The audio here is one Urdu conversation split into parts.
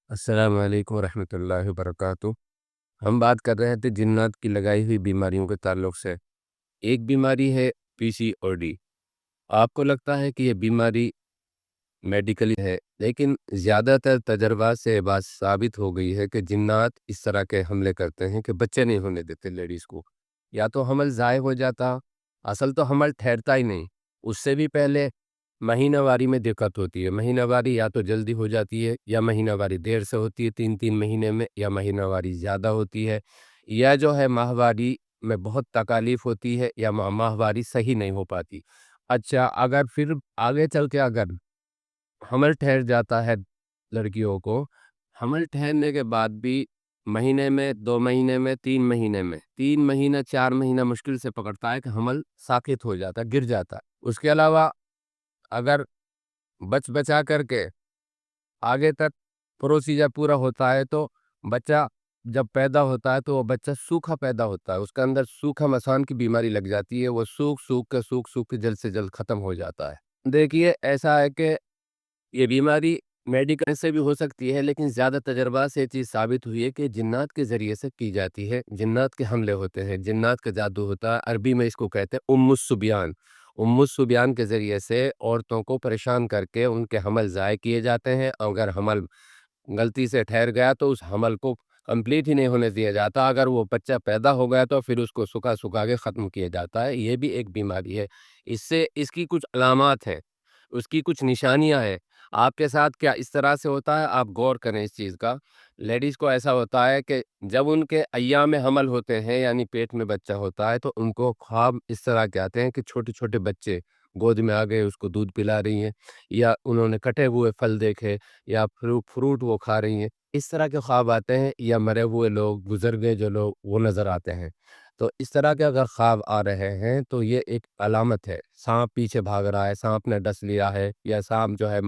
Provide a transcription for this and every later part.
السلام علیکم ورحمۃ اللہ وبرکاتہ۔ ہم بات کر رہے تھے جنات کی لگائی ہوئی بیماریوں کے تعلق سے۔ ایک بیماری ہے پی سی او ڈی۔ آپ کو لگتا ہے کہ یہ بیماری میڈیکلی ہے، لیکن زیادہ تر تجربات سے یہ بات ثابت ہو گئی ہے کہ جنات اس طرح کے حملے کرتے ہیں کہ بچے نہیں ہونے دیتے لیڈیز کو، یا تو حمل ضائع ہو جاتا، اصل تو حمل ٹھہرتا ہی نہیں، اس سے بھی پہلے مہینہ واری میں دقت ہوتی ہے۔ مہینہ واری یا تو جلدی ہو جاتی ہے، یا مہینہ واری دیر سے ہوتی ہے، 3 مہینے میں، یا مہینہ واری زیادہ ہوتی ہے، یا جو ہے ماہواری میں بہت تکالیف ہوتی ہے، یا ماہواری صحیح نہیں ہو پاتی۔ اچھا، اگر پھر آگے چل کے اگر حمل ٹھہر جاتا ہے لڑکیوں کو، حمل ٹھہرنے کے بعد بھی مہینے میں، 2 مہینے میں، 3 مہینے میں، 3 مہینہ 4 مہینہ مشکل سے پکڑتا ہے کہ حمل ساقط ہو جاتا ہے، گر جاتا ہے۔ اس کے علاوہ اگر بچ بچا کر کے آگے تک پروسیجر پورا ہوتا ہے تو بچہ جب پیدا ہوتا ہے تو وہ بچہ سوکھا پیدا ہوتا ہے، اس کے اندر سوکھا مسان کی بیماری لگ جاتی ہے، وہ سوکھ کے جلد سے جلد ختم ہو جاتا ہے۔ دیکھیے، ایسا ہے کہ یہ بیماری میڈیکل سے بھی ہو سکتی ہے، لیکن زیادہ تجربات سے یہ چیز ثابت ہوئی ہے کہ جنات کے ذریعے سے کی جاتی ہے۔ جنات کے حملے ہوتے ہیں، جنات کا جادو ہوتا ہے، عربی میں اس کو کہتے ہیں السبیان۔ السبیان کے ذریعے سے عورتوں کو پریشان کر کے ان کے حمل ضائع کیے جاتے ہیں۔ اگر حمل غلطی سے ٹھہر گیا تو اس حمل کو کمپلیٹ ہی نہیں ہونے دیا جاتا، اگر وہ بچہ پیدا ہو گیا تو پھر اس کو سکھا کے ختم کیا جاتا ہے۔ یہ بھی ایک بیماری ہے۔ اس کی کچھ علامات ہیں، اس کی کچھ نشانیاں ہیں۔ آپ کے ساتھ کیا اس طرح سے ہوتا ہے؟ آپ غور کریں اس چیز کا۔ لیڈیز کو ایسا ہوتا ہے کہ جب ان کے ایام حمل ہوتے ہیں، یعنی پیٹ میں بچہ ہوتا ہے، تو ان کو خواب اس طرح کے آتے ہیں کہ چھوٹے چھوٹے بچے گود میں آ گئے، اس کو دودھ پلا رہی ہیں، یا انہوں نے کٹے ہوئے پھل دیکھے، یا فروٹ وہ کھا رہی ہیں، اس طرح کے خواب آتے ہیں، یا مرے ہوئے لوگ، گزر گئے جو لوگ، وہ نظر آتے ہیں۔ تو اس طرح کے اگر خواب آ رہے ہیں تو یہ ایک علامت ہے، سانپ پیچھے بھاگ رہا ہے، سانپ نے ڈس لیا ہے، یا سانپ جو ہے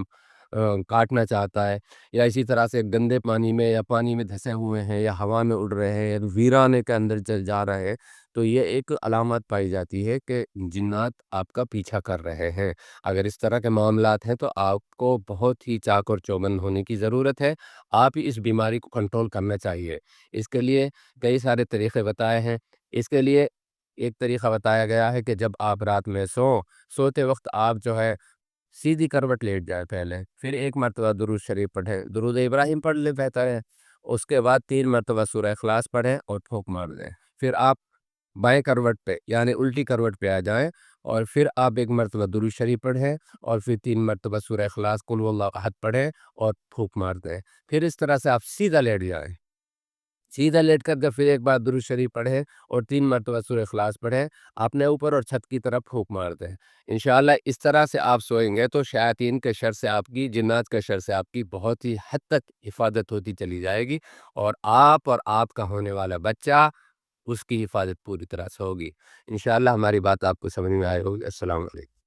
کاٹنا چاہتا ہے، یا اسی طرح سے گندے پانی میں یا پانی میں دھسے ہوئے ہیں، یا ہوا میں اڑ رہے ہیں، یا ویرانے کے اندر چل جا رہے ہیں، تو یہ ایک علامت پائی جاتی ہے کہ جنات آپ کا پیچھا کر رہے ہیں۔ اگر اس طرح کے معاملات ہیں تو آپ کو بہت ہی چاق اور چوبند ہونے کی ضرورت ہے۔ آپ ہی اس بیماری کو کنٹرول کرنا چاہیے۔ اس کے لیے کئی سارے طریقے بتائے ہیں۔ اس کے لیے ایک طریقہ بتایا گیا ہے کہ جب آپ رات میں سوتے وقت آپ جو ہے سیدھی کروٹ لیٹ جائے، پہلے پھر ایک مرتبہ درود شریف پڑھے، درود ابراہیم پڑھ لے بہتر ہے، اس کے بعد 3 مرتبہ سورہ اخلاص پڑھے اور پھونک مار دیں۔ پھر آپ بائیں کروٹ پہ یعنی الٹی کروٹ پہ آ جائیں، اور پھر آپ 1 مرتبہ درود شریف پڑھیں، اور پھر 3 مرتبہ سورہ اخلاص قل هو اللہ احد پڑھیں اور پھونک مار دیں۔ پھر اس طرح سے آپ سیدھا لیٹ جائیں، سیدھا لیٹ کر کے پھر ایک بار درود شریف پڑھیں اور 3 مرتبہ سورہ اخلاص پڑھیں، اپنے اوپر اور چھت کی طرف پھونک مار دیں۔ انشاءاللہ اس طرح سے آپ سوئیں گے تو شیاطین کے شر سے آپ کی، جنات کے شر سے آپ کی بہت ہی حد تک حفاظت ہوتی چلی جائے گی، اور آپ کا ہونے والا بچہ، اس کی حفاظت پوری طرح سے ہوگی۔ انشاءاللہ ہماری بات آپ کو سمجھ میں آئے ہوگی۔ السلام علیکم۔